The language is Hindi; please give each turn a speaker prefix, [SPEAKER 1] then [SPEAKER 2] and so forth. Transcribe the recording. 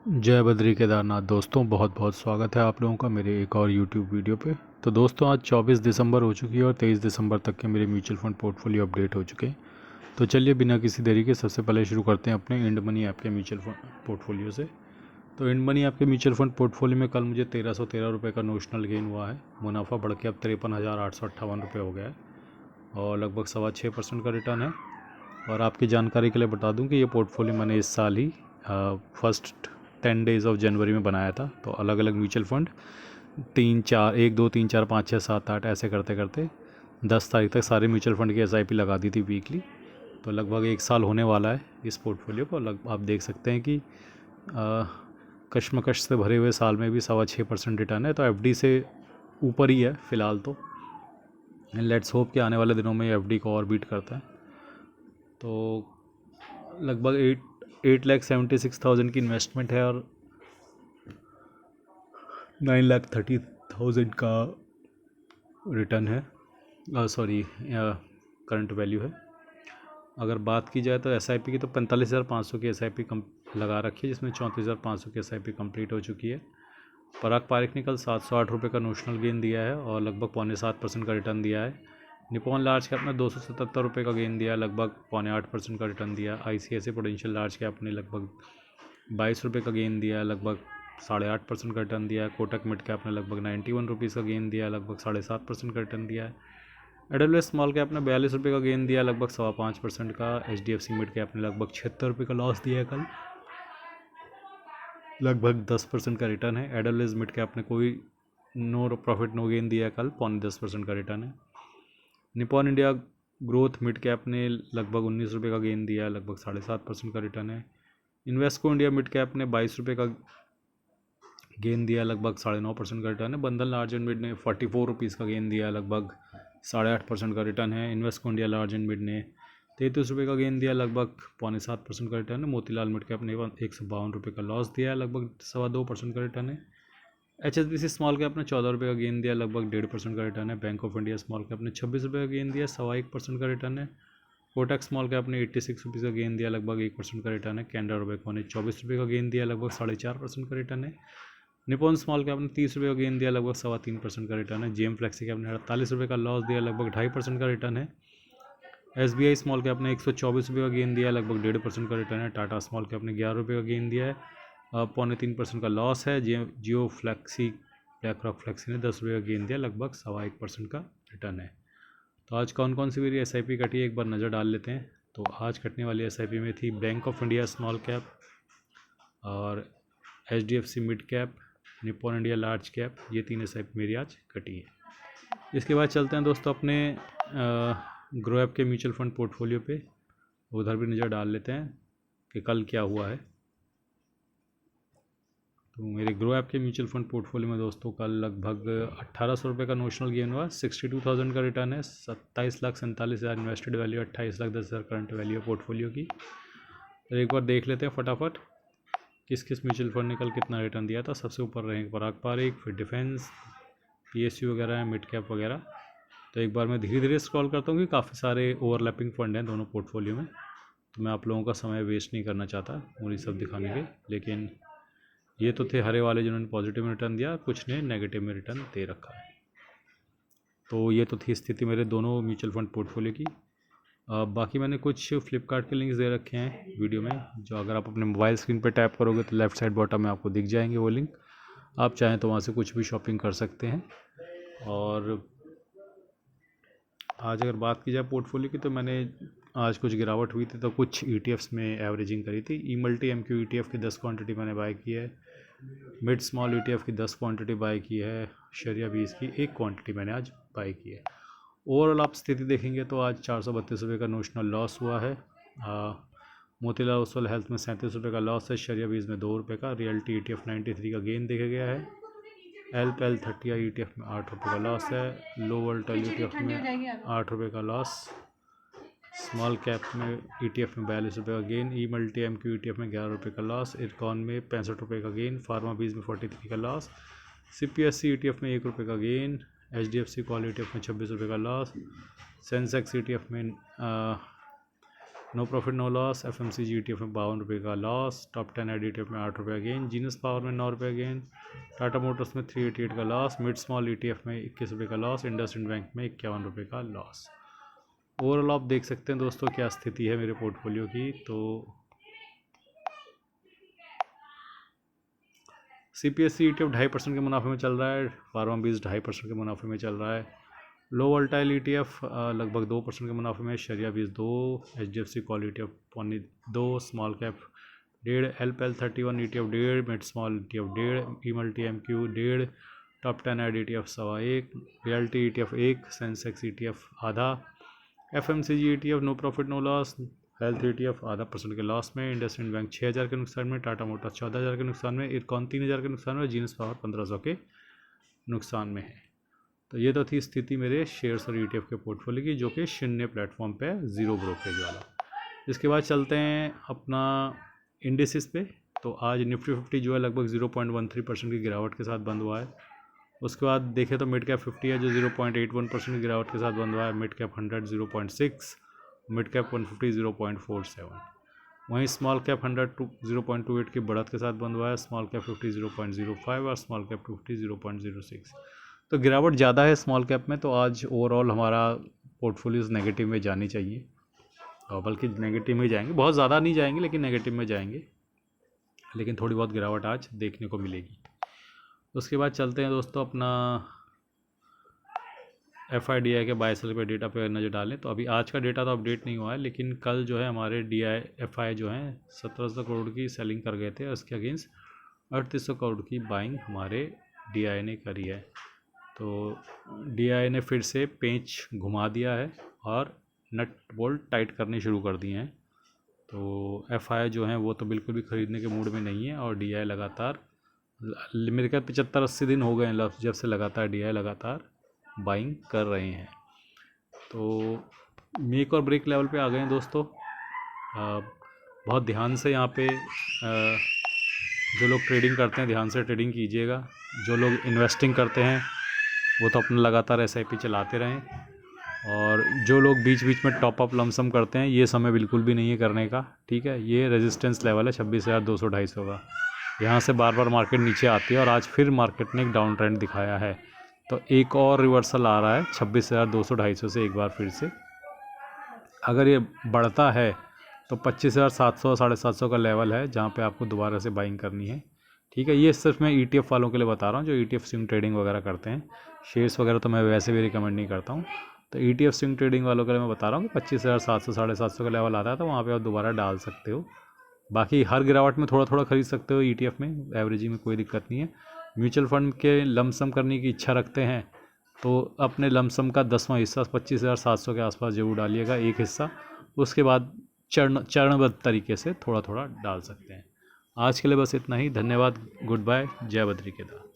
[SPEAKER 1] जय बद्री केदारनाथ दोस्तों, बहुत बहुत स्वागत है आप लोगों का मेरे एक और यूट्यूब वीडियो पे। तो दोस्तों, आज 24 दिसंबर हो चुकी है और 23 दिसंबर तक के मेरे म्यूचुअल फंड पोर्टफोलियो अपडेट हो चुके हैं। तो चलिए बिना किसी देरी के सबसे पहले शुरू करते हैं अपने इंड मनी ऐप के म्यूचुअल फंड पोर्टफोलियो से। तो इंड मनी ऐप के म्यूचुअल फंड पोर्टफोलियो में कल मुझे 1313 रुपये का नोशनल गेन हुआ है। मुनाफा बढ़ के अब 53,858 रुपये हो गया है और लगभग 6.25% का रिटर्न है। और आपकी जानकारी के लिए बता दूं कि ये पोर्टफोलियो मैंने इस साल ही फर्स्ट 10 डेज़ ऑफ जनवरी में बनाया था। तो अलग अलग म्यूचुअल फंड 1 2 3 4 5 6 7 8 ऐसे करते करते 10 तारीख तक सारे म्यूचुअल फंड की SIP लगा दी थी वीकली। तो लगभग 1 साल होने वाला है इस पोर्टफोलियो को। आप देख सकते हैं कि कश्मकश से भरे हुए साल में भी 6.25% रिटर्न है। तो FD से ऊपर ही है फ़िलहाल तो। लेट्स होप कि आने वाले दिनों में FD को और बीट करता है। तो लगभग 8,76,000 की इन्वेस्टमेंट है और 9,30,000 का रिटर्न है, सॉरी करंट वैल्यू है। अगर बात की जाए तो SIP की, तो 45,500 की SIP लगा रखी है, जिसमें 34,500 की SIP कंप्लीट हो चुकी है। पराग पारिक ने कल 708 रुपये का नोशनल गेन दिया है और लगभग 7.25% का रिटर्न दिया है। निपॉन लार्ज कैप ने 277 रुपये का गेन दिया, लगभग 7.25% का रिटर्न दिया। ICICI प्रूडेंशियल लार्ज कैप ने लगभग 22 रुपये का गेन दिया, लगभग 8.5% का रिटर्न दिया है। कोटक मिड कैप ने लगभग 91 रुपीज़ का गेन दिया, लगभग 7.5% का रिटर्न दिया है। एडलवेस स्मॉल कैप ने 42 रुपये का गेन दिया, लगभग 5.25% का। HDFC मिड कैप ने लगभग 76 रुपये का लॉस दिया है कल, लगभग 10% का रिटर्न है। एडलवेस मिड कैप ने कोई नो प्रॉफिट नो गेन दिया है कल, 0.10% का रिटर्न है। Nippon India growth mid cap ने लगभग 19 रुपये का गेन दिया, लगभग 7.5% का रिटर्न है। इन्वेस्को इंडिया मिड कैप ने 22 रुपये का गेन दिया, लगभग 9.5% का रिटर्न है। बंधन लार्ज एंड मिड ने 44 रुपीज़ का गेन दिया, लगभग 8.5% का रिटर्न है। Invesco India large and mid ने 33 रुपये का गेन दिया, लगभग 0.7% का रिटर्न है। मोतीलाल मिड कैप ने 152 रुपये का लॉस दिया, लगभग 2.25% का रिटर्न है। HSBC स्मॉल कैप ने 14 रुपये का गेन दिया, लगभग 1.5% का रिटर्न है। Bank of India small cap ने 26 रुपये का गेन दिया, 1.25% का रिटर्न है। कोटक स्मॉल कैप ने 86 रुपीज़ का गेन दिया, लगभग 1% का रिटर्न है। कैनरा रोबेको ने 24 रुपये का गेन दिया, लगभग 4.5% का रिटर्न है। निपॉन स्मॉल कैप ने 30 रुपये का गेन दिया, लगभग 3.25% का रिटर्न है। JM फ्लेक्सी कैप ने 48 रुपये का लॉस दिया, लगभग 2.5% का रिटर्न है। SBI स्मॉल कैप ने 124 रुपये का गेन दिया, लगभग 1.5% का रिटर्न है। टाटा स्मॉल कैप ने 11 रुपये का गेन दिया है, 0.3% का लॉस है। जियो फ्लेक्सी ब्लैक रॉक फ्लेक्सी ने 10 रुपये का गेन दिया, लगभग 1.25% का रिटर्न है। तो आज कौन कौन सी मेरी SIP कटी है एक बार नज़र डाल लेते हैं। तो आज कटने वाली SIP में थी bank of India small cap और HDFC mid cap, Nippon India large cap, ये 3 SIP मेरी आज कटी है। इसके बाद चलते हैं दोस्तों अपने ग्रो ऐप के म्यूचुअल फंड पोर्टफोलियो पे, उधर भी नज़र डाल लेते हैं कि कल क्या हुआ है। तो मेरे ग्रो ऐप के म्यूचुअल फंड पोर्टफोलियो में दोस्तों कल लगभग 1800 रुपये का नोशनल गेन हुआ, 62,000 का रिटर्न है। 27,47,000 इन्वेस्टेड वैल्यू, 28,10,000 करंट वैल्यू है पोर्टफोलियो की। तो एक बार देख लेते हैं फटाफट किस किस म्यूचुअल फंड ने कल कितना रिटर्न दिया था। सबसे ऊपर रहेंगे पराग पारिक, फिर डिफेंस, PSU वगैरह है, मिड कैप वगैरह। तो एक बार मैं धीरे धीरे स्क्रॉल करता हूँ कि काफ़ी सारे ओवरलैपिंग फंड हैं दोनों पोर्टफोलियो में, तो मैं आप लोगों का समय वेस्ट नहीं करना चाहता उन्हीं सब दिखाने के। लेकिन ये तो थे हरे वाले जिन्होंने पॉजिटिव में रिटर्न दिया, कुछ ने नेगेटिव में रिटर्न दे रखा है। तो ये तो थी स्थिति मेरे दोनों म्यूचुअल फंड पोर्टफोलियो की। बाकी मैंने कुछ फ्लिपकार्ट के लिंक्स दे रखे हैं वीडियो में, जो अगर आप अपने मोबाइल स्क्रीन पर टैप करोगे तो लेफ़्ट साइड बॉटम में आपको दिख जाएंगे वो लिंक। आप चाहें तो वहाँ से कुछ भी शॉपिंग कर सकते हैं। और आज अगर बात की जाए पोर्टफोलियो की, तो मैंने आज कुछ गिरावट हुई थी तो कुछ ETFs में एवरेजिंग करी थी। E-multi MQ ETF की 10 क्वांटिटी मैंने बाय की है। मिड स्मॉल ETF की 10 क्वांटिटी बाय की है। शरिया 20 की 1 क्वांटिटी मैंने आज बाय की है। ओवरऑल आप स्थिति देखेंगे तो आज 432 रुपये का नोशनल लॉस हुआ है। मोतीलाल ओसवाल हेल्थ में 37 रुपये का लॉस है। शरिया 20 में 2 रुपये का। रियल्टी ETF 93 का गेन देखा गया है। LPL30 ETF में 8 रुपये का लॉस है। लो वोल्टाइल ETF में 8 रुपये का लॉस। स्मॉल कैप में ETF में 42 रुपये का गेन। E-multi MQ ETF में 11 रुपये का लॉस। इरकॉन में 65 रुपये का गेन। फार्मा 20 में 43 का लॉस। CPSE ETF में 1 रुपये का गेन। HDFC कॉल ETF में 26 रुपये का लॉस। सेंसेक्स ETF में no profit no loss. FMCG ETF में 52 रुपये का लॉस। टॉप 10 ऐड ETF में 8 रुपये गेन। जीनस पावर में 9 रुपये गेन। टाटा मोटर्स में 388 का लॉस। मिड स्मॉल ETF में 21 रुपये का लॉस। इंडसइंड बैंक में 51 रुपये का लॉस। ओवरऑल आप देख सकते हैं दोस्तों क्या स्थिति है मेरे पोर्टफोलियो की। तो CPSE ETF 2.5% के मुनाफे में चल रहा है। फार्मा बीज 2.5% के मुनाफे में चल रहा है। लो वोल्टाइल ETF लगभग 2% के मुनाफे में। शरिया बीज 2। HDFC कॉल ETF 2, small cap 1.5, LPL31 ETF 1.5, mid small ETF 1.5, E-Multi MQ 1.5, top 10 ऐड ETF 1.25, realty ETF 1, Sensex ETF आधा, FMCG ETF no profit no loss, health ETF 0.5% के लॉस में। इंडसइंड बैंक 6,000 के नुकसान में। टाटा मोटर्स 14,000 के नुकसान में। इरकॉन 3,000 के नुकसान में। जीनस पावर 1,500 के नुकसान में है। तो ये तो थी स्थिति मेरे शेयर्स और ETF के पोर्टफोलियो की, जो कि शून्य प्लेटफॉर्म पे जीरो ब्रोकरेज वाला। इसके बाद चलते हैं अपना इंडिसेस पे। तो आज निफ्टी 50 जो है लगभग 0.13% की गिरावट के साथ बंद हुआ है। उसके बाद देखें तो मिड कैप 50 है जो 0.81% की गिरावट के साथ बंद हुआ है। Mid cap 100 0.6, mid cap 150 0.47। वहीं स्मॉल कैप 100 0.28 की बढ़त के साथ बंद हुआ है। स्मॉल कैप 50 0.05 और स्मॉल कैप 50 0.06। तो गिरावट ज़्यादा है स्मॉल कैप में। तो आज ओवरऑल हमारा पोर्टफोलियोज नेगेटिव में जानी चाहिए, और बल्कि नेगेटिव में जाएंगे, बहुत ज़्यादा नहीं जाएंगे लेकिन नेगेटिव में जाएंगे, लेकिन थोड़ी बहुत गिरावट आज देखने को मिलेगी। उसके बाद चलते हैं दोस्तों अपना FIDI के बाय सेल पे डेटा पे नज़र डालें। तो अभी आज का डेटा तो अपडेट नहीं हुआ है, लेकिन कल जो है हमारे DI जो हैं 1700 करोड़ की सेलिंग कर गए थे, और इसके अगेंस्ट 3800 करोड़ की बाइंग हमारे DI ने करी है। तो DI ने फिर से पेंच घुमा दिया है और नट बोल्ट टाइट करने शुरू कर दिए हैं। तो FI जो हैं वो तो बिल्कुल भी ख़रीदने के मूड में नहीं है, और DI लगातार, मेरे ख्याल 75-80 दिन हो गए हैं जब से लगातार DI लगातार बाइंग कर रहे हैं। तो मेक और ब्रेक लेवल पे आ गए हैं दोस्तों। बहुत ध्यान से यहाँ पे जो लोग ट्रेडिंग करते हैं ध्यान से ट्रेडिंग कीजिएगा। जो लोग इन्वेस्टिंग करते हैं वो तो अपना लगातार SIP चलाते रहें, और जो लोग बीच बीच में टॉप अप लमसम करते हैं ये समय बिल्कुल भी नहीं है करने का, ठीक है। ये रेजिस्टेंस लेवल है 26,200-250 का। यहाँ से बार बार मार्केट नीचे आती है, और आज फिर मार्केट ने एक डाउन ट्रेंड दिखाया है। तो एक और रिवर्सल आ रहा है 26,200-250 से एक बार फिर से। अगर ये बढ़ता है तो 25,700-750 का लेवल है जहाँ पे आपको दोबारा से बाइंग करनी है, ठीक है। ये सिर्फ मैं ETF वालों के लिए बता रहा हूँ जो ETF स्विंग ट्रेडिंग वगैरह करते हैं। शेयर्स वगैरह तो मैं वैसे भी रिकमेंड नहीं करता हूँ। तो ETF स्विंग ट्रेडिंग वालों के लिए मैं बता रहा हूँ कि 25,700-750 का लेवल आता है तो वहाँ पे आप दोबारा डाल सकते हो। बाकी हर गिरावट में थोड़ा थोड़ा खरीद सकते हो ETF में, एवरेजिंग में कोई दिक्कत नहीं है। म्यूचुअल फंड के लमसम करने की इच्छा रखते हैं तो अपने लमसम का 10वां हिस्सा 25,700 के आसपास जरूर डालिएगा, एक हिस्सा। उसके बाद चरणबद्ध तरीके से थोड़ा थोड़ा डाल सकते हैं। आज के लिए बस इतना ही। धन्यवाद। Good bye. जय बद्री केदार।